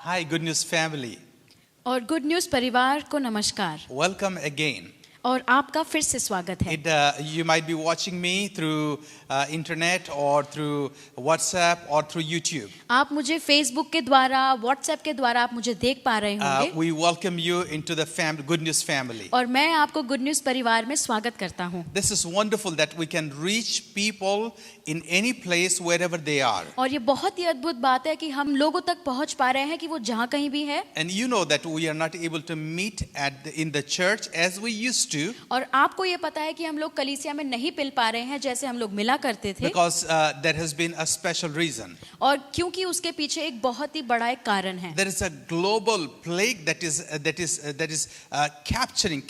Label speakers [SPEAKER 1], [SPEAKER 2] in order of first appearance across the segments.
[SPEAKER 1] Hi, Good News family.
[SPEAKER 2] और good news परिवार को नमस्कार
[SPEAKER 1] Welcome again.
[SPEAKER 2] और आपका फिर से स्वागत है।
[SPEAKER 1] You might be watching me through internet or through WhatsApp or through YouTube.
[SPEAKER 2] आप मुझे फेसबुक के द्वारा, व्हाट्सएप के द्वारा आप मुझे देख पा रहे होंगे।
[SPEAKER 1] We welcome you into the Good News family.
[SPEAKER 2] और मैं आपको गुड न्यूज़ परिवार में स्वागत करता हूँ।
[SPEAKER 1] This is wonderful that we can reach people in any place wherever they are.
[SPEAKER 2] और ये बहुत ही अद्भुत बात है कि हम लोगों तक पहुँच पा रहे हैं कि वो जहाँ कहीं भी है।
[SPEAKER 1] And you know that we are not able to meet in the church as we used to.
[SPEAKER 2] और आपको ये पता है कि हम लोग कलीसिया में नहीं मिल पा रहे हैं जैसे हम लोग मिला करते थे।
[SPEAKER 1] Because there has been a special reason.
[SPEAKER 2] और क्योंकि उसके पीछे एक बहुत ही बड़ा एक कारण है।
[SPEAKER 1] There is a global plague that is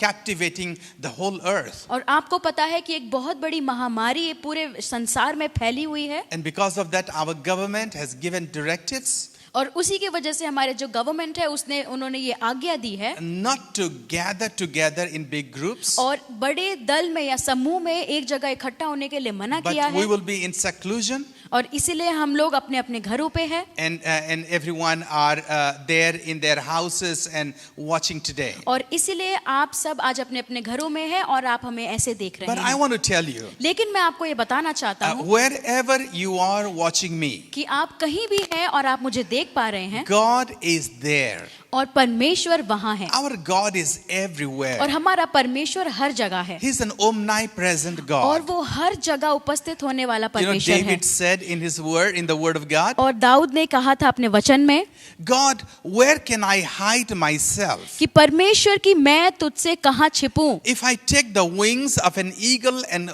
[SPEAKER 1] captivating the whole earth.
[SPEAKER 2] और आपको पता है कि एक बहुत बड़ी महामारी ये पूरे संसार में फैली हुई है।
[SPEAKER 1] And because of that, our government has given directives.
[SPEAKER 2] और उसी की वजह से हमारे जो गवर्नमेंट है उन्होंने ये आज्ञा दी है
[SPEAKER 1] Not to gather together in big groups.
[SPEAKER 2] और बड़े दल में या समूह में एक जगह इकट्ठा होने के लिए मना किया
[SPEAKER 1] But
[SPEAKER 2] है।
[SPEAKER 1] we will be in seclusion.
[SPEAKER 2] और इसीलिए हम लोग अपने अपने घरों पे हैं।
[SPEAKER 1] And everyone are there in their houses and watching today.
[SPEAKER 2] और इसीलिए आप सब आज अपने अपने घरों में हैं और आप हमें ऐसे देख रहे
[SPEAKER 1] But I
[SPEAKER 2] हैं।
[SPEAKER 1] want to tell you,
[SPEAKER 2] लेकिन मैं आपको ये बताना चाहता हूँ
[SPEAKER 1] wherever you are watching me,
[SPEAKER 2] कि आप कहीं भी हैं और आप मुझे देख पा रहे हैं
[SPEAKER 1] God is there.
[SPEAKER 2] और परमेश्वर वहाँ है।
[SPEAKER 1] Our God is everywhere.
[SPEAKER 2] और हमारा परमेश्वर हर जगह है।
[SPEAKER 1] He's an omnipresent
[SPEAKER 2] और
[SPEAKER 1] God.
[SPEAKER 2] वो हर जगह उपस्थित होने वाला
[SPEAKER 1] You know,
[SPEAKER 2] परमेश्वर है।
[SPEAKER 1] David said in his word, in the word of God,
[SPEAKER 2] और दाऊद ने कहा था अपने वचन में
[SPEAKER 1] God, where can I hide myself?
[SPEAKER 2] कि परमेश्वर की मैं तुझसे कहाँ छिपूं?
[SPEAKER 1] If I take the wings of an eagle and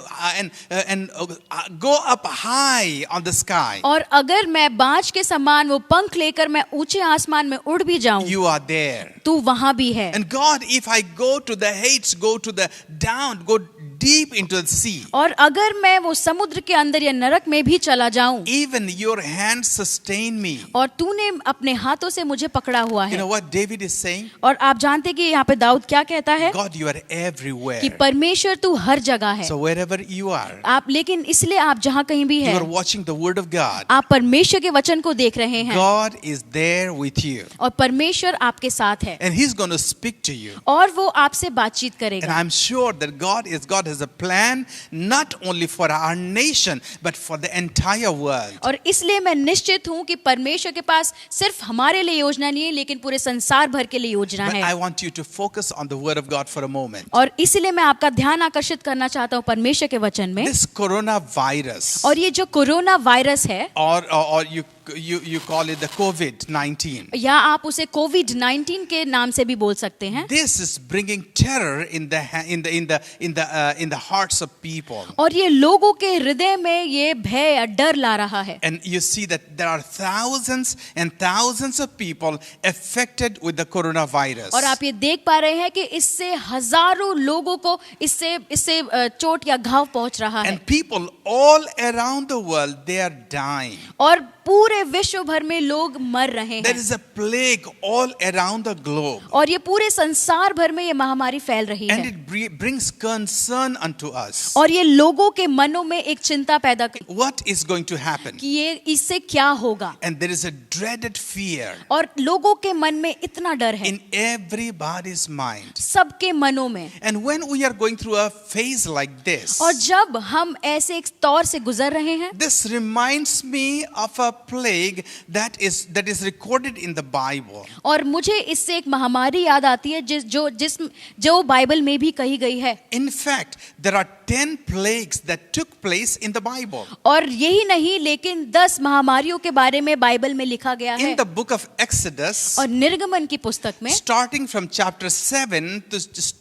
[SPEAKER 1] go up high on the sky,
[SPEAKER 2] और अगर मैं बाज के समान वो पंख लेकर मैं ऊंचे आसमान में उड़ भी जाऊं,
[SPEAKER 1] you are there.
[SPEAKER 2] तू वहां भी है।
[SPEAKER 1] And God, if I go to the heights, go to the down, go deep into the sea,
[SPEAKER 2] और अगर मैं वो समुद्र के अंदर या नरक में भी चला जाऊं,
[SPEAKER 1] even your hands sustain me.
[SPEAKER 2] और तूने अपने हाथों से मुझे पकड़ा हुआ
[SPEAKER 1] You
[SPEAKER 2] है।
[SPEAKER 1] know what David is saying?
[SPEAKER 2] और आप जानते कि यहाँ पे दाऊद क्या कहता है
[SPEAKER 1] God, you are everywhere.
[SPEAKER 2] कि परमेश्वर तू हर जगह है।
[SPEAKER 1] So wherever you are,
[SPEAKER 2] आप लेकिन इसलिए आप जहाँ कहीं भी
[SPEAKER 1] you
[SPEAKER 2] है
[SPEAKER 1] are watching the word of God.
[SPEAKER 2] आप परमेश्वर के वचन को देख रहे हैं
[SPEAKER 1] God is there with you.
[SPEAKER 2] और परमेश्वर आपके साथ है
[SPEAKER 1] And he's going to speak to you.
[SPEAKER 2] और वो आपसे बातचीत
[SPEAKER 1] And
[SPEAKER 2] करेगा।
[SPEAKER 1] I'm sure that God has a plan not only for our nation but for the entire world.
[SPEAKER 2] और इसलिए मैं निश्चित हूँ कि परमेश्वर के पास सिर्फ हमारे लिए योजना नहीं है लेकिन पूरे संसार भर के लिए योजना
[SPEAKER 1] But
[SPEAKER 2] है।
[SPEAKER 1] I want you to focus on the word of God for a moment.
[SPEAKER 2] और इसलिए मैं आपका ध्यान आकर्षित करना चाहता हूँ परमेश्वर के वचन में।
[SPEAKER 1] This coronavirus,
[SPEAKER 2] और ये जो कोरोना वायरस है
[SPEAKER 1] or you call it the COVID-19.
[SPEAKER 2] या आप उसे कोविड-19 के नाम से भी बोल सकते हैं।
[SPEAKER 1] This is bringing terror in the hearts of people.
[SPEAKER 2] और ये लोगों के हृदय में ये भय या डर ला रहा है।
[SPEAKER 1] And you see that there are thousands and thousands of people affected with the coronavirus.
[SPEAKER 2] और आप ये देख पा रहे हैं कि इससे हजारों लोगों को इससे चोट या घाव पहुंच रहा है।
[SPEAKER 1] And people all around the world, they are dying.
[SPEAKER 2] और पूरे विश्व भर में लोग मर रहे
[SPEAKER 1] There
[SPEAKER 2] हैं।
[SPEAKER 1] is a plague all around the globe.
[SPEAKER 2] और ये पूरे संसार भर में ये महामारी फैल रही
[SPEAKER 1] And
[SPEAKER 2] है।
[SPEAKER 1] it brings concern unto us.
[SPEAKER 2] और ये लोगों के मनों में एक चिंता पैदा की
[SPEAKER 1] What is going to happen?
[SPEAKER 2] कि ये इससे क्या होगा।
[SPEAKER 1] And there is a dreaded fear
[SPEAKER 2] और लोगों के मन में इतना डर है
[SPEAKER 1] in everybody's mind.
[SPEAKER 2] सबके मनों में।
[SPEAKER 1] And when we are going through a phase like this,
[SPEAKER 2] और जब हम ऐसे एक दौर से गुजर रहे हैं,
[SPEAKER 1] this reminds me of a plague that is recorded in the Bible.
[SPEAKER 2] और मुझे इससे एक महामारी याद आती है जो बाइबल में भी कही गई है।
[SPEAKER 1] In fact, there are 10 plagues that took place in the Bible.
[SPEAKER 2] और यही नहीं लेकिन 10 महामारियों के बारे में बाइबल में लिखा गया है।
[SPEAKER 1] In the book of Exodus,
[SPEAKER 2] और निर्गमन की पुस्तक में
[SPEAKER 1] starting from chapter 7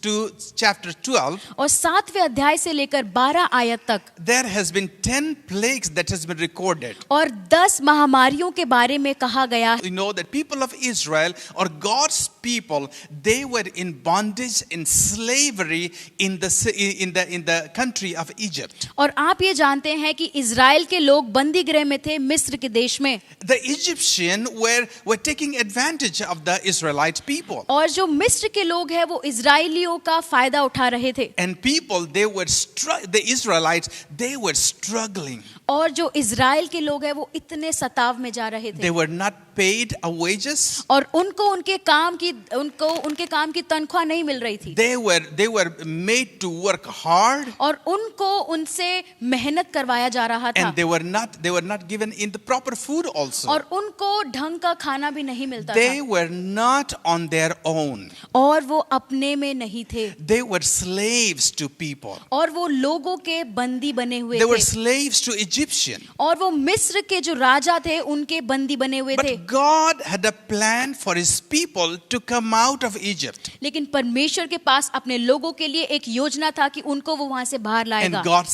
[SPEAKER 1] to chapter 12,
[SPEAKER 2] और 7वें अध्याय से लेकर 12 आयत तक
[SPEAKER 1] there has been 10 plagues that has been recorded.
[SPEAKER 2] और 10 महामारियों के बारे में कहा गया है।
[SPEAKER 1] You know that people of Israel or God's people, they were in bondage, in slavery in the country of Egypt.
[SPEAKER 2] और आप ये जानते हैं कि इजराइल के लोग बंदी गृह में थे मिस्र के देश में।
[SPEAKER 1] The Egyptian were taking advantage of the Israelite people.
[SPEAKER 2] और जो मिस्र के लोग हैं वो इजराइलियों का फायदा उठा रहे थे।
[SPEAKER 1] And people, the Israelites, they were struggling.
[SPEAKER 2] और जो इजराइल के लोग हैं वो इतने सताव में जा रहे थे।
[SPEAKER 1] They were not paid wages.
[SPEAKER 2] और उनको उनके काम की तनख्वाह नहीं मिल रही थी।
[SPEAKER 1] They were made to work hard.
[SPEAKER 2] और उनको उनसे मेहनत करवाया जा रहा था।
[SPEAKER 1] And they were not given in the proper food also.
[SPEAKER 2] और उनको ढंग का खाना भी नहीं मिलता
[SPEAKER 1] They
[SPEAKER 2] था।
[SPEAKER 1] were not on their own.
[SPEAKER 2] और वो अपने में नहीं थे।
[SPEAKER 1] They were slaves to people.
[SPEAKER 2] और वो लोगों के बंदी बने हुए
[SPEAKER 1] They were
[SPEAKER 2] थे।
[SPEAKER 1] slaves to Egyptian.
[SPEAKER 2] और वो मिस्र के जो राजा थे उनके बंदी बने हुए थे।
[SPEAKER 1] But God had a plan for his people to come out of Egypt.
[SPEAKER 2] लेकिन परमेश्वर के पास अपने लोगों के लिए एक योजना था कि उनको वो वहां से बाहर लाएगा।
[SPEAKER 1] And God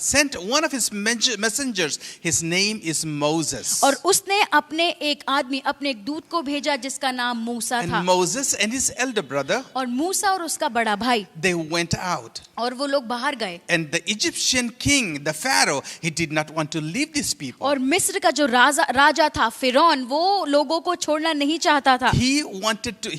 [SPEAKER 1] sent one of his messengers. His name is Moses.
[SPEAKER 2] और उसने अपने एक दूत को भेजा जिसका नाम मूसा था।
[SPEAKER 1] And Moses and his elder brother,
[SPEAKER 2] और मूसा और उसका बड़ा भाई,
[SPEAKER 1] they went out.
[SPEAKER 2] और वो लोग बाहर गए।
[SPEAKER 1] And the Egyptian king, the Pharaoh, he did not want to leave these people.
[SPEAKER 2] और मिस्र का जो राजा था फिरौन, वो लोगों को छोड़ना नहीं चाहता था।
[SPEAKER 1] He wanted to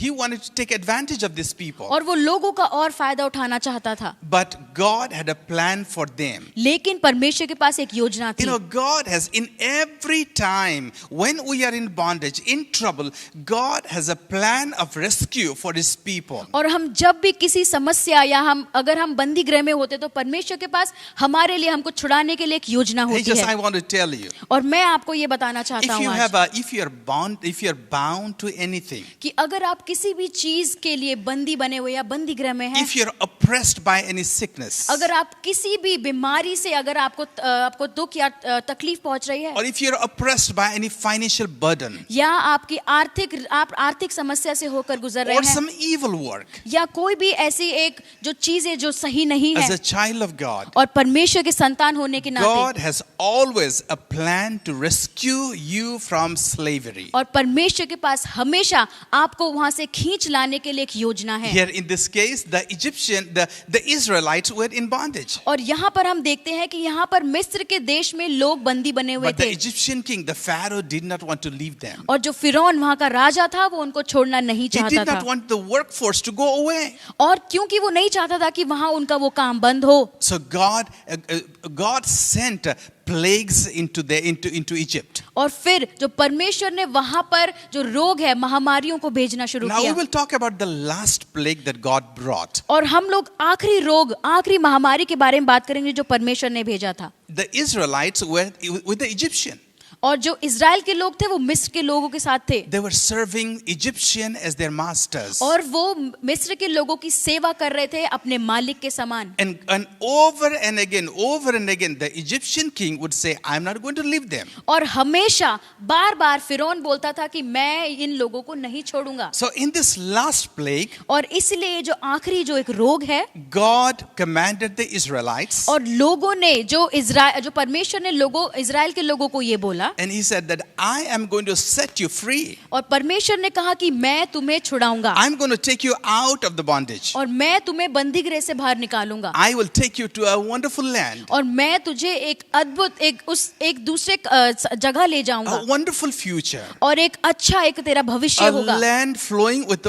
[SPEAKER 1] take advantage of these people.
[SPEAKER 2] और वो लोगों का और फायदा उठाना चाहता था।
[SPEAKER 1] But God had a plan for them.
[SPEAKER 2] लेकिन परमेश्वर के पास एक योजना थी।
[SPEAKER 1] You know, God has, in every time when we are in bondage, in trouble, God has a plan of rescue for his people.
[SPEAKER 2] और हम जब भी किसी समस्या या अगर हम बंदी गृह में होते तो परमेश्वर के पास हमारे लिए हमको छुड़ाने के लिए एक योजना होती
[SPEAKER 1] I
[SPEAKER 2] है।
[SPEAKER 1] want to tell you,
[SPEAKER 2] और मैं आपको ये बताना चाहता हूँ आज
[SPEAKER 1] if you are bound to anything,
[SPEAKER 2] कि अगर आप किसी भी चीज के लिए बंदी बने हुए या बंदी गृह में हैं,
[SPEAKER 1] if you are oppressed by any sickness,
[SPEAKER 2] अगर आप किसी भी बीमारी से अगर आपको दुख या तकलीफ पहुंच रही है,
[SPEAKER 1] or if you are oppressed by any financial burden,
[SPEAKER 2] या आप आर्थिक समस्या से होकर गुजर रहे
[SPEAKER 1] or
[SPEAKER 2] हैं,
[SPEAKER 1] some evil work,
[SPEAKER 2] या कोई भी ऐसी एक जो चीजें जो सही नहीं
[SPEAKER 1] as
[SPEAKER 2] है,
[SPEAKER 1] a child of God,
[SPEAKER 2] और परमेश्वर के संतान होने के नाते
[SPEAKER 1] God has always a plan to rescue you from slavery.
[SPEAKER 2] और परमेश्वर के पास हमेशा आपको वहां से खींच लाने के लिए एक योजना है।
[SPEAKER 1] Here in this case, the Israelites were in bondage.
[SPEAKER 2] और यहाँ पर हम देखते हैं कि यहाँ पर मिस्र के देश में लोग बंदी बने हुए
[SPEAKER 1] But the
[SPEAKER 2] थे।
[SPEAKER 1] Egyptian king, the Pharaoh, did not want to leave them.
[SPEAKER 2] और जो फिरौन वहाँ का राजा था वो उनको छोड़ना नहीं
[SPEAKER 1] He
[SPEAKER 2] चाहता
[SPEAKER 1] did
[SPEAKER 2] था।
[SPEAKER 1] not want the workforce to go away.
[SPEAKER 2] और क्योंकि वो नहीं चाहता था कि वहाँ उनका वो काम बंद हो,
[SPEAKER 1] So God sent plagues into Egypt.
[SPEAKER 2] और फिर जो परमेश्वर ने वहाँ पर जो रोग है महामारियों को भेजना शुरू
[SPEAKER 1] Now we
[SPEAKER 2] किया।
[SPEAKER 1] will talk about the last plague that God brought.
[SPEAKER 2] और हम लोग आखिरी महामारी के बारे में बात करेंगे जो परमेश्वर ने भेजा था।
[SPEAKER 1] The Israelites were with the Egyptian.
[SPEAKER 2] और जो इजराइल के लोग थे वो मिस्र के लोगों के साथ थे।
[SPEAKER 1] They were serving Egyptian as their masters.
[SPEAKER 2] और वो मिस्र के लोगों की सेवा कर रहे थे अपने मालिक के समान।
[SPEAKER 1] And over and again, the Egyptian king would say, "I'm not going to leave them."
[SPEAKER 2] और हमेशा बार-बार फिरौन बोलता था कि मैं इन लोगों को नहीं छोड़ूंगा।
[SPEAKER 1] So in this last plague,
[SPEAKER 2] और इसलिए जो आखिरी जो एक रोग है,
[SPEAKER 1] God commanded the Israelites,
[SPEAKER 2] और लोगों ने जो परमेश्वर ने इजराइल के लोगों को ये बोला,
[SPEAKER 1] and he said that I am going to set you free.
[SPEAKER 2] और परमेश्वर ने कहा कि मैं तुम्हें छुड़ाऊंगा,
[SPEAKER 1] I'm going to take you out of the bondage.
[SPEAKER 2] और मैं तुम्हें बंदी गृह से बाहर निकालूंगा,
[SPEAKER 1] I will take you to a wonderful land,
[SPEAKER 2] और मैं तुझे एक अद्भुत एक दूसरे जगह ले जाऊंगा,
[SPEAKER 1] a wonderful future,
[SPEAKER 2] और एक तेरा भविष्य
[SPEAKER 1] a
[SPEAKER 2] होगा,
[SPEAKER 1] land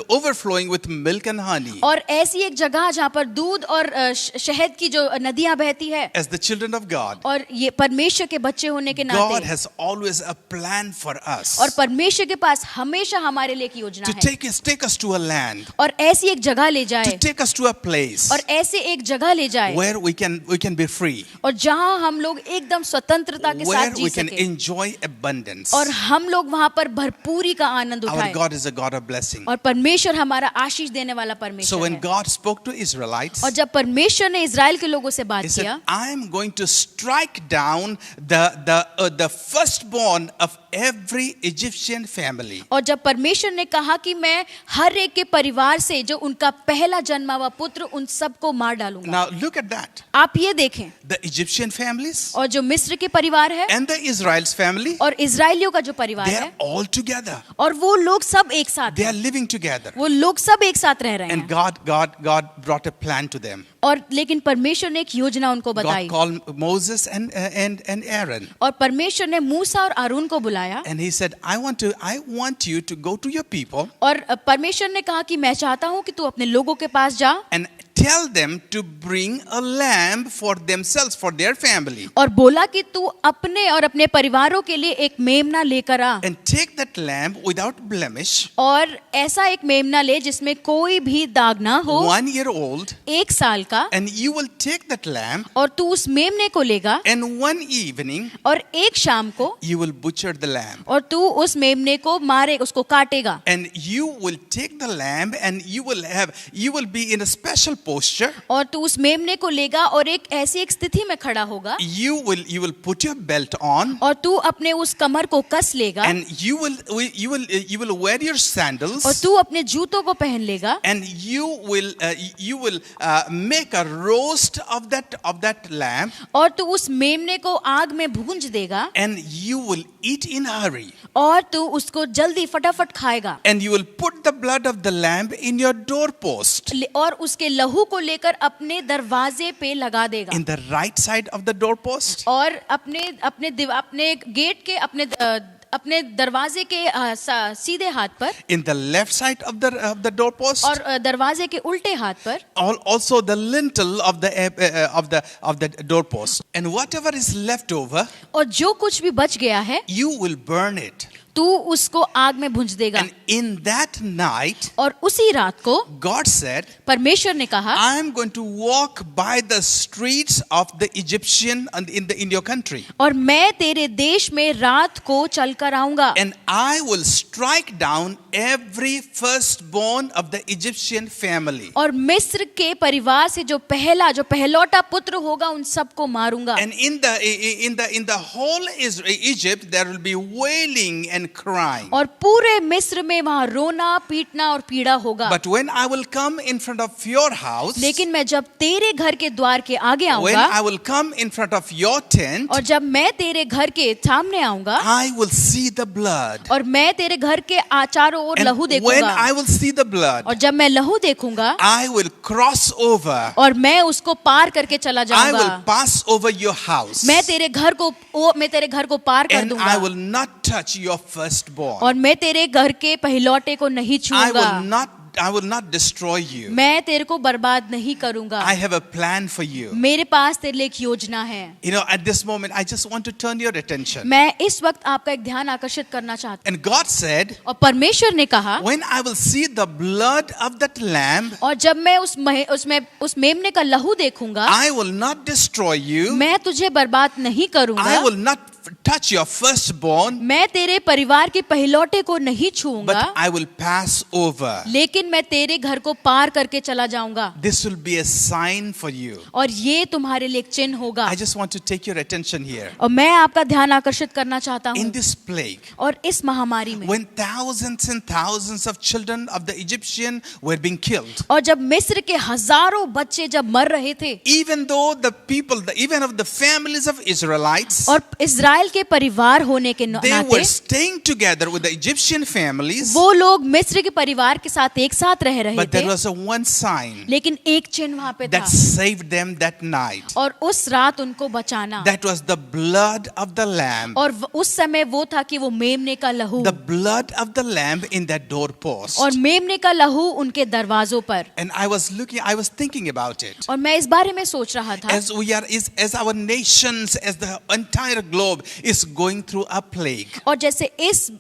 [SPEAKER 1] overflowing with milk and honey.
[SPEAKER 2] और ऐसी एक जगह जहाँ पर दूध और शहद की जो नदियां बहती है।
[SPEAKER 1] As the children of God,
[SPEAKER 2] और ये परमेश्वर के बच्चे होने के
[SPEAKER 1] God
[SPEAKER 2] नाते
[SPEAKER 1] has always a plan for us
[SPEAKER 2] और परमेश्वर के पास हमेशा हमारे लिए एक योजना
[SPEAKER 1] to
[SPEAKER 2] है,
[SPEAKER 1] take us to a land,
[SPEAKER 2] और ऐसी एक जगह ले जाए,
[SPEAKER 1] to take us to a place
[SPEAKER 2] और ऐसे एक जगह ले जाए
[SPEAKER 1] where we can be free,
[SPEAKER 2] और जहां हम लोग एकदम स्वतंत्रता के
[SPEAKER 1] where
[SPEAKER 2] साथ जी
[SPEAKER 1] we can
[SPEAKER 2] सके,
[SPEAKER 1] enjoy abundance.
[SPEAKER 2] और हम लोग वहां पर भरपूरी का आनंद
[SPEAKER 1] Our
[SPEAKER 2] उठाएं।
[SPEAKER 1] God is a God of blessing.
[SPEAKER 2] और परमेश्वर हमारा आशीष देने वाला
[SPEAKER 1] So
[SPEAKER 2] परमेश्वर
[SPEAKER 1] when
[SPEAKER 2] है।
[SPEAKER 1] God spoke to Israelites,
[SPEAKER 2] और जब परमेश्वर ने इजराइल के लोगों से बात
[SPEAKER 1] He said,
[SPEAKER 2] किया,
[SPEAKER 1] I am going to strike down the firstborn of every Egyptian family.
[SPEAKER 2] और जब परमेश्वर ने कहा कि मैं हर एक के परिवार से जो उनका पहला जन्मा हुआ पुत्र उन सबको मार डालूंगा।
[SPEAKER 1] Now look at that.
[SPEAKER 2] आप ये देखें,
[SPEAKER 1] The Egyptian families
[SPEAKER 2] और जो मिस्र के परिवार है
[SPEAKER 1] and the Israel's family,
[SPEAKER 2] और इजराइलियों का जो परिवार
[SPEAKER 1] they are
[SPEAKER 2] है,
[SPEAKER 1] all together.
[SPEAKER 2] और वो लोग सब एक साथ
[SPEAKER 1] They
[SPEAKER 2] हैं,
[SPEAKER 1] are living together.
[SPEAKER 2] वो लोग सब एक साथ रह रहे
[SPEAKER 1] And
[SPEAKER 2] हैं।
[SPEAKER 1] God brought a plan to them.
[SPEAKER 2] और लेकिन परमेश्वर ने एक योजना उनको
[SPEAKER 1] God
[SPEAKER 2] बताई,
[SPEAKER 1] called Moses and Aaron.
[SPEAKER 2] और परमेश्वर ने मूसा और आरून को बुलाया,
[SPEAKER 1] And he said, I want you to go to your people
[SPEAKER 2] और परमेश्वर ने कहा कि मैं चाहता हूं कि तू अपने लोगों के पास जा
[SPEAKER 1] and tell them to bring a lamb for themselves, for their family.
[SPEAKER 2] और बोला कि तू अपने और अपने परिवारों के लिए एक मेमना लेकर आ,
[SPEAKER 1] And take that lamb without blemish,
[SPEAKER 2] और ऐसा एक मेमना ले जिसमें कोई भी दाग ना हो,
[SPEAKER 1] 1 year old,
[SPEAKER 2] 1 साल का,
[SPEAKER 1] and you will take that lamb,
[SPEAKER 2] और तू उस मेमने को लेगा,
[SPEAKER 1] and one evening
[SPEAKER 2] और एक शाम को
[SPEAKER 1] you will butcher the lamb.
[SPEAKER 2] और तू उस मेमने को मारे, उसको काटेगा,
[SPEAKER 1] And you will take the lamb and you will be in a special posture.
[SPEAKER 2] और तू उस मेमने को लेगा और ऐसी एक स्थिति में खड़ा होगा,
[SPEAKER 1] You will put your belt on,
[SPEAKER 2] और तू अपने उस कमर को कस लेगा,
[SPEAKER 1] and you will wear your sandals,
[SPEAKER 2] और तू अपने जूतों को पहन लेगा,
[SPEAKER 1] and you will make a roast of that lamb,
[SPEAKER 2] और तू उस मेमने को आग में भूंज देगा,
[SPEAKER 1] and you will eat in a hurry,
[SPEAKER 2] और तू उसको जल्दी फटाफट खाएगा,
[SPEAKER 1] and you will put the blood of the lamb in your doorpost,
[SPEAKER 2] और उसके लहू को लेकर अपने दरवाजे पे लगा देगा,
[SPEAKER 1] in the right side of the doorpost,
[SPEAKER 2] और अपने गेट के अपने दरवाजे के सीधे हाथ पर,
[SPEAKER 1] in the left side of the doorpost,
[SPEAKER 2] और दरवाजे के उल्टे हाथ पर,
[SPEAKER 1] also the lintel of the doorpost, and whatever is left over,
[SPEAKER 2] और जो कुछ भी बच गया है
[SPEAKER 1] you will burn it.
[SPEAKER 2] तू उसको आग में भूंज देगा।
[SPEAKER 1] And in that night,
[SPEAKER 2] और उसी रात को
[SPEAKER 1] God said,
[SPEAKER 2] परमेश्वर ने कहा,
[SPEAKER 1] I am going to walk by the streets of the Egyptian and in your country,
[SPEAKER 2] और मैं तेरे देश में रात को चलकर आऊंगा,
[SPEAKER 1] and I will strike down every firstborn of the Egyptian family.
[SPEAKER 2] और मिस्र के परिवार से जो पहलौटा पुत्र होगा उन सबको मारूंगा।
[SPEAKER 1] And in the whole Egypt there will be wailing and crying.
[SPEAKER 2] और पूरे मिस्र में वहाँ रोना पीटना और पीड़ा होगा।
[SPEAKER 1] But when I will come in front of your house,
[SPEAKER 2] लेकिन मैं जब तेरे घर के द्वार के आगे
[SPEAKER 1] when
[SPEAKER 2] आऊंगा,
[SPEAKER 1] I will come in front of your tent,
[SPEAKER 2] और जब मैं तेरे घर के सामने आऊंगा,
[SPEAKER 1] I will see the blood.
[SPEAKER 2] और मैं तेरे घर के चारों ओर लहू
[SPEAKER 1] And when
[SPEAKER 2] देखूंगा,
[SPEAKER 1] I will see the blood,
[SPEAKER 2] और जब मैं लहू देखूंगा,
[SPEAKER 1] I will cross over.
[SPEAKER 2] और मैं उसको पार करके चला
[SPEAKER 1] I
[SPEAKER 2] जाऊंगा,
[SPEAKER 1] will pass over your house.
[SPEAKER 2] मैं तेरे घर को पार कर
[SPEAKER 1] And
[SPEAKER 2] दूंगा,
[SPEAKER 1] I will not touch your firstborn.
[SPEAKER 2] और मैं तेरे घर के पहलौटे को नहीं छूऊंगा,
[SPEAKER 1] I will not destroy you.
[SPEAKER 2] मैं तेरे को बर्बाद नहीं करूंगा,
[SPEAKER 1] I have a plan for you.
[SPEAKER 2] मेरे पास तेरे लिए एक योजना है।
[SPEAKER 1] You know, at this moment, I just want to turn your attention.
[SPEAKER 2] मैं इस वक्त आपका एक ध्यान आकर्षित करना चाहता हूँ।
[SPEAKER 1] And God said,
[SPEAKER 2] और परमेश्वर ने कहा,
[SPEAKER 1] when I will see the blood of that lamb,
[SPEAKER 2] और जब मैं उस मेमने का लहू देखूंगा,
[SPEAKER 1] I will not destroy you.
[SPEAKER 2] मैं तुझे बर्बाद नहीं करूंगा,
[SPEAKER 1] I will not touch your firstborn,
[SPEAKER 2] मैं तेरे परिवार के पहलौटे को नहीं छूऊंगा,
[SPEAKER 1] but I will pass over.
[SPEAKER 2] लेकिन मैं तेरे घर को पार करके चला जाऊंगा,
[SPEAKER 1] This will be a sign for you.
[SPEAKER 2] और ये तुम्हारे लिए एक चिन्ह होगा।
[SPEAKER 1] I just want to take your attention here.
[SPEAKER 2] और मैं आपका ध्यान आकर्षित करना चाहता
[SPEAKER 1] In
[SPEAKER 2] हूँ,
[SPEAKER 1] this plague,
[SPEAKER 2] और इस महामारी में,
[SPEAKER 1] when thousands and thousands of children of the Egyptian were being killed,
[SPEAKER 2] और जब मिस्र के हजारों बच्चे जब मर रहे थे,
[SPEAKER 1] even though the people, even of the families of Israelites,
[SPEAKER 2] और इजराइल के परिवार होने के
[SPEAKER 1] they
[SPEAKER 2] नाते
[SPEAKER 1] were staying together with the Egyptian families,
[SPEAKER 2] वो लोग मिस्र के परिवार के साथ एक साथ रह रहे
[SPEAKER 1] but
[SPEAKER 2] थे,
[SPEAKER 1] there was a one sign
[SPEAKER 2] लेकिन एक चिन्ह वहां पे था,
[SPEAKER 1] that saved them that night.
[SPEAKER 2] और उस रात उनको बचाना,
[SPEAKER 1] That was the blood of the lamb.
[SPEAKER 2] और उस समय वो था कि वो मेमने का लहू,
[SPEAKER 1] The blood of the lamb in that doorpost.
[SPEAKER 2] और मेमने का लहू उनके दरवाजों पर।
[SPEAKER 1] And I was thinking about it.
[SPEAKER 2] और मैं इस बारे में सोच रहा था,
[SPEAKER 1] As our nations, as the entire globe is going through a plague.
[SPEAKER 2] और जैसे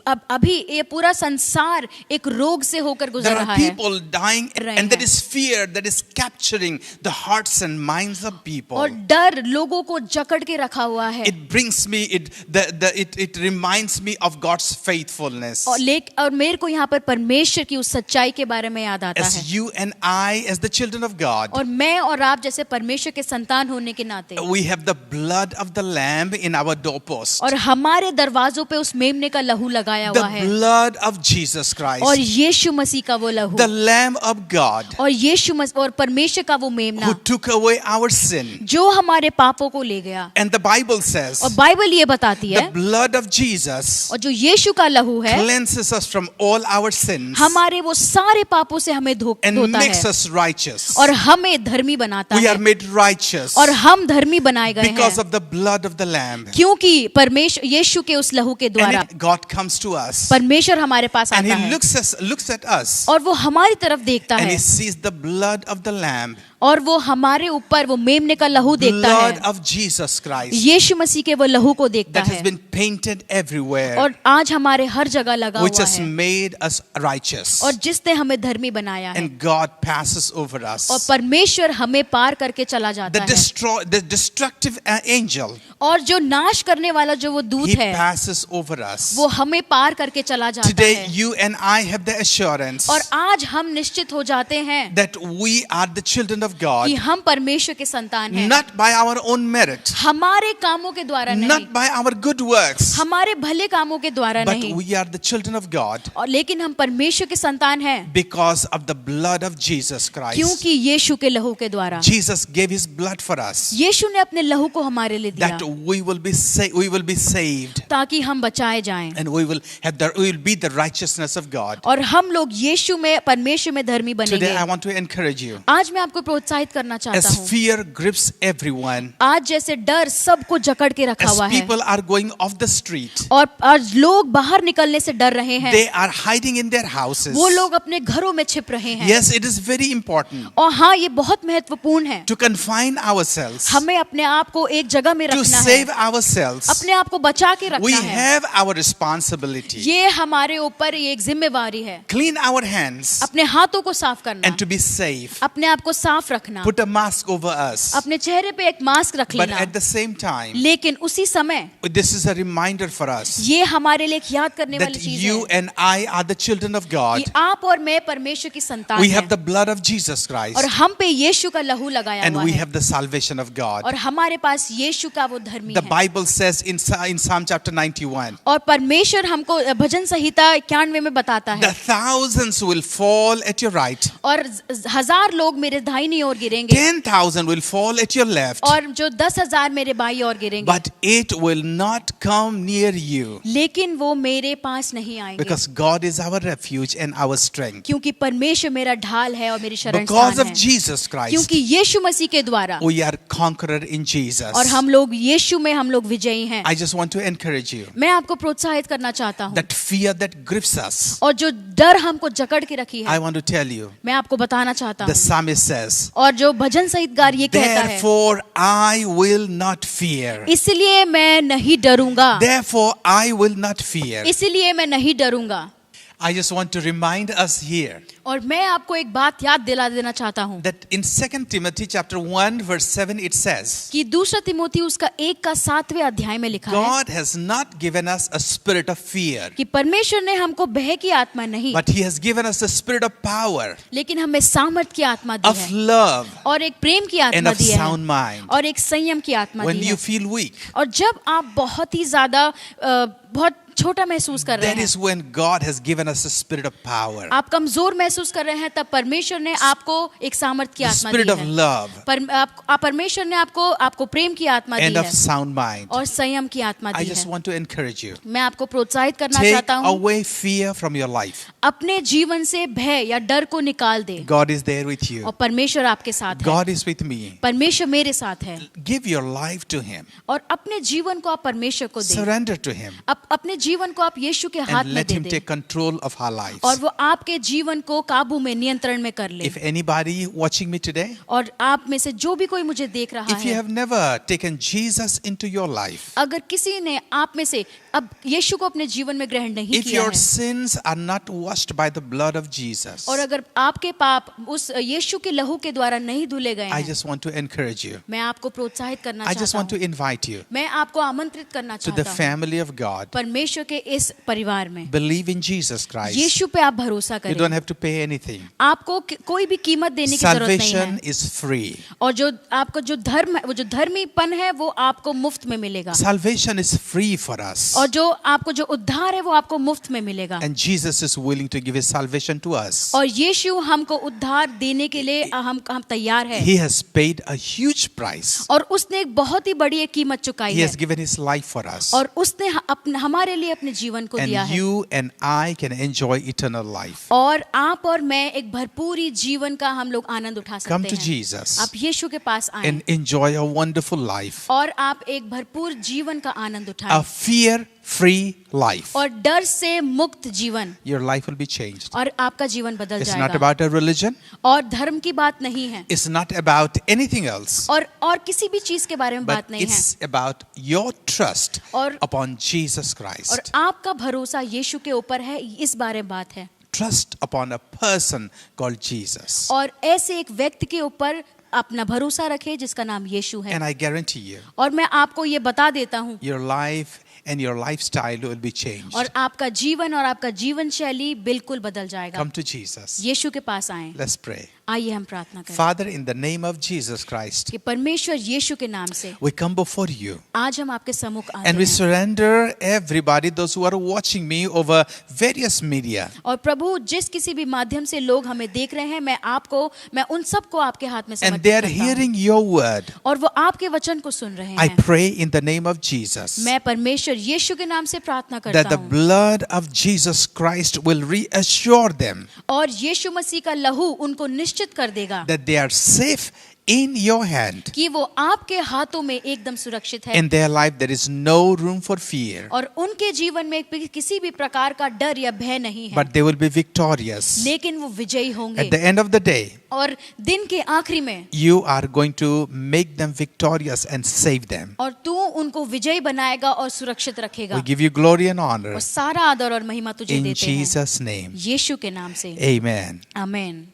[SPEAKER 2] अभी ये पूरा संसार एक रोग से होकर गुजर
[SPEAKER 1] There
[SPEAKER 2] रहा
[SPEAKER 1] are
[SPEAKER 2] है,
[SPEAKER 1] people dying, and there is fear that is capturing the hearts and minds of people.
[SPEAKER 2] और डर लोगों को जकड़ के रखा हुआ है,
[SPEAKER 1] It brings me, it reminds me of God's faithfulness.
[SPEAKER 2] और मेरे को यहाँ पर परमेश्वर की उस सच्चाई के बारे में याद आता
[SPEAKER 1] As
[SPEAKER 2] है।
[SPEAKER 1] you and I, as the children of God,
[SPEAKER 2] और मैं और आप जैसे परमेश्वर के संतान होने के नाते,
[SPEAKER 1] we have the blood of the lamb in our doorpost.
[SPEAKER 2] और हमारे दरवाजों पे उस मेमने का लहू लगाया
[SPEAKER 1] The
[SPEAKER 2] हुआ है,
[SPEAKER 1] blood of Jesus Christ,
[SPEAKER 2] और यीशु मसीह का वो लहू,
[SPEAKER 1] the Lamb of God,
[SPEAKER 2] और यीशु मसीह और परमेश्वर का वो मेमना
[SPEAKER 1] who took away our sin.
[SPEAKER 2] जो हमारे पापों को ले गया।
[SPEAKER 1] And the Bible says,
[SPEAKER 2] और बाइबल ये बताती है,
[SPEAKER 1] the blood of Jesus
[SPEAKER 2] और जो यीशु का लहू है
[SPEAKER 1] cleanses us from all our sins
[SPEAKER 2] हमारे वो सारे पापों से हमें
[SPEAKER 1] and
[SPEAKER 2] धोता
[SPEAKER 1] makes
[SPEAKER 2] है,
[SPEAKER 1] us righteous.
[SPEAKER 2] और हमें धर्मी बनाता
[SPEAKER 1] We
[SPEAKER 2] है,
[SPEAKER 1] are made righteous
[SPEAKER 2] और हम धर्मी बनाए गए
[SPEAKER 1] because
[SPEAKER 2] हैं
[SPEAKER 1] of the blood of the Lamb.
[SPEAKER 2] क्योंकि परमेश्वर यीशु के उस लहू के द्वारा
[SPEAKER 1] And God comes to us
[SPEAKER 2] परमेश्वर हमारे पास
[SPEAKER 1] and
[SPEAKER 2] आता
[SPEAKER 1] He
[SPEAKER 2] है,
[SPEAKER 1] looks at us
[SPEAKER 2] और वो हमारी तरफ देखता
[SPEAKER 1] and
[SPEAKER 2] है,
[SPEAKER 1] He sees the blood of the Lamb.
[SPEAKER 2] और वो हमारे ऊपर वो मेमने का लहू देखता
[SPEAKER 1] blood
[SPEAKER 2] है,
[SPEAKER 1] of Jesus Christ
[SPEAKER 2] यीशु मसीह के वो लहू को देखता
[SPEAKER 1] that has
[SPEAKER 2] है
[SPEAKER 1] been painted everywhere,
[SPEAKER 2] और आज हमारे हर जगह लगा
[SPEAKER 1] which
[SPEAKER 2] हुआ
[SPEAKER 1] has
[SPEAKER 2] है
[SPEAKER 1] made us righteous.
[SPEAKER 2] और जिसने हमें धर्मी बनाया है
[SPEAKER 1] And God passes over
[SPEAKER 2] और
[SPEAKER 1] us.
[SPEAKER 2] परमेश्वर हमें पार करके चला
[SPEAKER 1] The
[SPEAKER 2] जाता है
[SPEAKER 1] the destructive angel,
[SPEAKER 2] और जो नाश करने वाला जो वो दूत
[SPEAKER 1] he
[SPEAKER 2] है
[SPEAKER 1] passes over us.
[SPEAKER 2] वो हमें पार करके चला जाता
[SPEAKER 1] Today,
[SPEAKER 2] है
[SPEAKER 1] you and I have the assurance
[SPEAKER 2] और आज हम निश्चित हो जाते हैं
[SPEAKER 1] that we are the children of God,
[SPEAKER 2] कि हम परमेश्वर के संतान हैं,
[SPEAKER 1] not by our own merit,
[SPEAKER 2] हमारे कामों के द्वारा नहीं,
[SPEAKER 1] not by our good works,
[SPEAKER 2] हमारे भले कामों के द्वारा
[SPEAKER 1] but
[SPEAKER 2] नहीं,
[SPEAKER 1] we are the children of God
[SPEAKER 2] और लेकिन हम परमेश्वर के संतान हैं
[SPEAKER 1] because of the blood of Jesus Christ.
[SPEAKER 2] क्योंकि यीशु के लहू के द्वारा।
[SPEAKER 1] Jesus gave his blood for us
[SPEAKER 2] यीशु ने अपने लहू को हमारे लिए दिया
[SPEAKER 1] that we will be saved
[SPEAKER 2] ताकि हम बचाए जाएं
[SPEAKER 1] and we will be the righteousness of God.
[SPEAKER 2] और हम लोग यीशु में परमेश्वर में धर्मी
[SPEAKER 1] Today
[SPEAKER 2] बनेंगे।
[SPEAKER 1] I want to encourage you.
[SPEAKER 2] आज मैं आपको प्रोत्साहित करना चाहता
[SPEAKER 1] As
[SPEAKER 2] हूँ,
[SPEAKER 1] fear grips everyone,
[SPEAKER 2] आज जैसे डर सबको जकड़ के रखा
[SPEAKER 1] as
[SPEAKER 2] हुआ है
[SPEAKER 1] people are going off the street,
[SPEAKER 2] और आज लोग बाहर निकलने से डर रहे हैं,
[SPEAKER 1] they are hiding in their houses.
[SPEAKER 2] वो लोग अपने घरों में छिप रहे हैं।
[SPEAKER 1] Yes, it is very important
[SPEAKER 2] और हाँ, ये बहुत महत्वपूर्ण है,
[SPEAKER 1] to confine ourselves,
[SPEAKER 2] हमें अपने आप को एक जगह में
[SPEAKER 1] to
[SPEAKER 2] रखना है,
[SPEAKER 1] save ourselves.
[SPEAKER 2] अपने आप को बचा के
[SPEAKER 1] We
[SPEAKER 2] रखना है।
[SPEAKER 1] have our responsibility.
[SPEAKER 2] ये हमारे ऊपर ये एक जिम्मेवारी है,
[SPEAKER 1] Clean our hands
[SPEAKER 2] अपने हाथों को साफ करना,
[SPEAKER 1] and to be safe.
[SPEAKER 2] अपने आप को साफ रखना,
[SPEAKER 1] Put a mask over us.
[SPEAKER 2] अपने चेहरे पे एक मास्क रख
[SPEAKER 1] But
[SPEAKER 2] लेना,
[SPEAKER 1] at the same time,
[SPEAKER 2] लेकिन उसी समय
[SPEAKER 1] this is a reminder for us
[SPEAKER 2] ये हमारे लिए एक याद करने वाली
[SPEAKER 1] that
[SPEAKER 2] चीज
[SPEAKER 1] you
[SPEAKER 2] है
[SPEAKER 1] and I are the children of God.
[SPEAKER 2] कि आप और मैं परमेश्वर की संतान
[SPEAKER 1] We
[SPEAKER 2] हैं
[SPEAKER 1] have the blood of Jesus
[SPEAKER 2] और
[SPEAKER 1] Christ
[SPEAKER 2] हम पे यीशु का लहू लगाया
[SPEAKER 1] and
[SPEAKER 2] हुआ
[SPEAKER 1] we
[SPEAKER 2] है
[SPEAKER 1] have the salvation of God.
[SPEAKER 2] और हमारे पास यीशु का वो धर्मी
[SPEAKER 1] The
[SPEAKER 2] है।
[SPEAKER 1] Bible says in Psalm chapter 91,
[SPEAKER 2] और परमेश्वर हमको भजन संहिता 91 में बताता
[SPEAKER 1] the
[SPEAKER 2] है
[SPEAKER 1] thousands will fall at your right,
[SPEAKER 2] और हजार लोग मेरे दाहिनी ओर गिरेंगे
[SPEAKER 1] 10,000 will fall at your left,
[SPEAKER 2] और जो 10,000 मेरे बाई ओर गिरेंगे,
[SPEAKER 1] but it will not come near you
[SPEAKER 2] लेकिन वो मेरे पास नहीं आएंगे
[SPEAKER 1] because God is our refuge and our strength.
[SPEAKER 2] क्योंकि परमेश्वर मेरा ढाल है और मेरी शरण
[SPEAKER 1] Because
[SPEAKER 2] स्थान
[SPEAKER 1] of
[SPEAKER 2] है,
[SPEAKER 1] Jesus Christ,
[SPEAKER 2] क्योंकि यीशु मसीह के द्वारा
[SPEAKER 1] we are conqueror in Jesus.
[SPEAKER 2] और हम लोग यीशु में हम लोग विजयी हैं।
[SPEAKER 1] I just want to encourage you
[SPEAKER 2] मैं आपको प्रोत्साहित करना चाहता हूँ
[SPEAKER 1] that fear that grips us.
[SPEAKER 2] और जो डर हमको जकड़ के रखी
[SPEAKER 1] I
[SPEAKER 2] है,
[SPEAKER 1] want to tell you,
[SPEAKER 2] मैं आपको बताना चाहता
[SPEAKER 1] the
[SPEAKER 2] हूँ
[SPEAKER 1] psalmist says,
[SPEAKER 2] और जो भजन संहितकार ये कहता है,
[SPEAKER 1] therefore I will not fear.
[SPEAKER 2] इसलिए मैं नहीं डरूंगा,
[SPEAKER 1] Therefore I will not fear.
[SPEAKER 2] इसलिए मैं नहीं डरूंगा।
[SPEAKER 1] I just want to remind us here
[SPEAKER 2] और मैं आपको एक बात याद दिला देना चाहता हूँ
[SPEAKER 1] that in 2 Timothy chapter 1 verse 7 it says,
[SPEAKER 2] कि दूसरा तिमोथी उसका 1:7 अध्याय में लिखा है
[SPEAKER 1] God has not given us a spirit of fear,
[SPEAKER 2] कि परमेश्वर ने हमको भय की आत्मा नहीं,
[SPEAKER 1] but He has given us a spirit of power,
[SPEAKER 2] लेकिन हमें सामर्थ की आत्मा दी
[SPEAKER 1] of
[SPEAKER 2] है
[SPEAKER 1] love,
[SPEAKER 2] और एक प्रेम की
[SPEAKER 1] and
[SPEAKER 2] आत्मा
[SPEAKER 1] of
[SPEAKER 2] दी है
[SPEAKER 1] sound mind.
[SPEAKER 2] और एक संयम की आत्मा
[SPEAKER 1] When
[SPEAKER 2] दी
[SPEAKER 1] you
[SPEAKER 2] है।
[SPEAKER 1] feel weak,
[SPEAKER 2] और जब आप बहुत ही ज्यादा बहुत छोटा महसूस कर रहे
[SPEAKER 1] that
[SPEAKER 2] हैं,
[SPEAKER 1] is when God has given us a spirit of power,
[SPEAKER 2] आप कमजोर महसूस कर रहे हैं, तब परमेश्वर ने आपको एक सामर्थ की
[SPEAKER 1] the
[SPEAKER 2] आत्मा
[SPEAKER 1] spirit
[SPEAKER 2] दी
[SPEAKER 1] of
[SPEAKER 2] है।
[SPEAKER 1] love,
[SPEAKER 2] परमेश्वर ने आपको प्रेम की आत्मा दी
[SPEAKER 1] and of
[SPEAKER 2] है
[SPEAKER 1] sound mind.
[SPEAKER 2] और संयम की आत्मा
[SPEAKER 1] I
[SPEAKER 2] दी
[SPEAKER 1] just
[SPEAKER 2] है।
[SPEAKER 1] want to encourage you.
[SPEAKER 2] मैं आपको प्रोत्साहित करना
[SPEAKER 1] Take
[SPEAKER 2] चाहता हूँ,
[SPEAKER 1] away fear from your life.
[SPEAKER 2] अपने जीवन से भय या डर को निकाल दे
[SPEAKER 1] God is there with you.
[SPEAKER 2] और परमेश्वर आपके साथ है,
[SPEAKER 1] God is with me.
[SPEAKER 2] परमेश्वर मेरे साथ है
[SPEAKER 1] Give your life to Him.
[SPEAKER 2] और अपने जीवन को आप परमेश्वर को दे,
[SPEAKER 1] Surrender to Him.
[SPEAKER 2] अपने जीवन को आप यीशु के हाथ
[SPEAKER 1] And
[SPEAKER 2] में
[SPEAKER 1] let
[SPEAKER 2] they
[SPEAKER 1] Him
[SPEAKER 2] they
[SPEAKER 1] take control of our lives.
[SPEAKER 2] और वो आपके जीवन को काबू में नियंत्रण में कर ले।
[SPEAKER 1] If anybody watching me today,
[SPEAKER 2] और आप में से जो भी कोई मुझे देख रहा
[SPEAKER 1] if you
[SPEAKER 2] है,
[SPEAKER 1] have never taken Jesus into your life,
[SPEAKER 2] अगर किसी ने आप में से अब यीशु को अपने जीवन में ग्रहण नहीं
[SPEAKER 1] if
[SPEAKER 2] किया
[SPEAKER 1] your
[SPEAKER 2] है
[SPEAKER 1] sins are not washed by the blood of Jesus,
[SPEAKER 2] और अगर आपके पाप उस यीशु के लहू के द्वारा नहीं धुले गए
[SPEAKER 1] I
[SPEAKER 2] हैं,
[SPEAKER 1] just want to encourage you.
[SPEAKER 2] मैं आपको प्रोत्साहित करना
[SPEAKER 1] I just
[SPEAKER 2] चाहता
[SPEAKER 1] want to
[SPEAKER 2] हूँ,
[SPEAKER 1] invite you
[SPEAKER 2] मैं आपको आमंत्रित करना
[SPEAKER 1] to the
[SPEAKER 2] चाहता हूँ
[SPEAKER 1] family of God.
[SPEAKER 2] परमेश्वर के इस परिवार में।
[SPEAKER 1] Believe in Jesus Christ.
[SPEAKER 2] यीशु पे आप भरोसा
[SPEAKER 1] You
[SPEAKER 2] करें,
[SPEAKER 1] don't have to pay anything.
[SPEAKER 2] आपको कोई भी कीमत देने की जरूरत नहीं
[SPEAKER 1] Salvation
[SPEAKER 2] है
[SPEAKER 1] is free.
[SPEAKER 2] और जो आपको जो धर्म है, वो जो धर्मीपन है वो आपको मुफ्त में मिलेगा
[SPEAKER 1] Salvation is free for us.
[SPEAKER 2] और जो आपको जो उद्धार है वो आपको मुफ्त में मिलेगा
[SPEAKER 1] And Jesus is willing to give His salvation to us.
[SPEAKER 2] और यीशु हमको उद्धार देने के लिए हम तैयार है
[SPEAKER 1] He has paid a huge price.
[SPEAKER 2] और उसने एक बहुत ही बड़ी एक कीमत चुकाई
[SPEAKER 1] He
[SPEAKER 2] है
[SPEAKER 1] has given His life for us.
[SPEAKER 2] और उसने हमारे लिए अपने जीवन को दिया
[SPEAKER 1] And
[SPEAKER 2] है
[SPEAKER 1] you and I can enjoy eternal life.
[SPEAKER 2] और आप और मैं एक भरपूरी जीवन का हम लोग आनंद उठा
[SPEAKER 1] Come
[SPEAKER 2] सकते
[SPEAKER 1] to
[SPEAKER 2] हैं।
[SPEAKER 1] Jesus
[SPEAKER 2] आप यीशु के पास आएं
[SPEAKER 1] and enjoy a wonderful life.
[SPEAKER 2] और आप एक भरपूर जीवन का आनंद
[SPEAKER 1] A
[SPEAKER 2] उठाएं,
[SPEAKER 1] free life.
[SPEAKER 2] और डर से मुक्त जीवन,
[SPEAKER 1] Your life will be changed.
[SPEAKER 2] और आपका जीवन बदल
[SPEAKER 1] It's not
[SPEAKER 2] जाएगा।
[SPEAKER 1] about a religion.
[SPEAKER 2] और धर्म की बात नहीं है,
[SPEAKER 1] It's not about anything else.
[SPEAKER 2] और किसी भी चीज के बारे में
[SPEAKER 1] But
[SPEAKER 2] बात नहीं है,
[SPEAKER 1] it's about your trust
[SPEAKER 2] और
[SPEAKER 1] upon Jesus
[SPEAKER 2] और
[SPEAKER 1] Christ.
[SPEAKER 2] आपका भरोसा यीशु के ऊपर है, इस बारे में बात है।
[SPEAKER 1] Trust upon a person called Jesus.
[SPEAKER 2] और ऐसे एक व्यक्ति के ऊपर अपना भरोसा रखे जिसका नाम यीशु है।
[SPEAKER 1] And I guarantee you,
[SPEAKER 2] और मैं आपको ये बता देता हूँ,
[SPEAKER 1] your life and your lifestyle will be changed.
[SPEAKER 2] और आपका जीवन और आपका जीवन शैली बिल्कुल बदल जाएगा।
[SPEAKER 1] Come to Jesus.
[SPEAKER 2] यीशु के पास आएं।
[SPEAKER 1] Let's pray.
[SPEAKER 2] आइए हम प्रार्थना करें।
[SPEAKER 1] Father, in the name of Jesus Christ,
[SPEAKER 2] कि परमेश्वर यीशु के नाम से
[SPEAKER 1] we come before you
[SPEAKER 2] आज हम आपके सम्मुख आते
[SPEAKER 1] and we
[SPEAKER 2] हैं,
[SPEAKER 1] surrender everybody, those who are watching me over various media.
[SPEAKER 2] और प्रभु जिस किसी भी माध्यम से लोग हमें देख रहे हैं, मैं उन सबको आपके हाथ में
[SPEAKER 1] And they
[SPEAKER 2] समर्पित
[SPEAKER 1] are
[SPEAKER 2] करता हूँ,
[SPEAKER 1] hearing your word.
[SPEAKER 2] और वो आपके वचन को सुन रहे
[SPEAKER 1] I
[SPEAKER 2] हैं।
[SPEAKER 1] pray in the name of Jesus
[SPEAKER 2] मैं परमेश्वर यीशु के नाम से प्रार्थना
[SPEAKER 1] that
[SPEAKER 2] करता
[SPEAKER 1] the
[SPEAKER 2] हूँ,
[SPEAKER 1] blood of Jesus Christ will reassure them
[SPEAKER 2] और यीशु मसीह का लहू उनको निश्चित कर देगा
[SPEAKER 1] that they are safe in your hand.
[SPEAKER 2] कि वो आपके हाथों में एकदम सुरक्षित है,
[SPEAKER 1] In their life, there is no room for fear,
[SPEAKER 2] और उनके जीवन में किसी भी प्रकार का डर या भय नहीं है,
[SPEAKER 1] but they will be victorious.
[SPEAKER 2] लेकिन वो विजयी होंगे।
[SPEAKER 1] At the end of the day,
[SPEAKER 2] और दिन के आखिरी में
[SPEAKER 1] you are going to make them victorious and save them.
[SPEAKER 2] और तू उनको विजयी बनाएगा और सुरक्षित रखेगा।
[SPEAKER 1] We give you glory and honor
[SPEAKER 2] और सारा आदर और महिमा तुझे
[SPEAKER 1] in
[SPEAKER 2] देते हैं,
[SPEAKER 1] Jesus' name.
[SPEAKER 2] यीशु के नाम से।
[SPEAKER 1] Amen.
[SPEAKER 2] आमीन।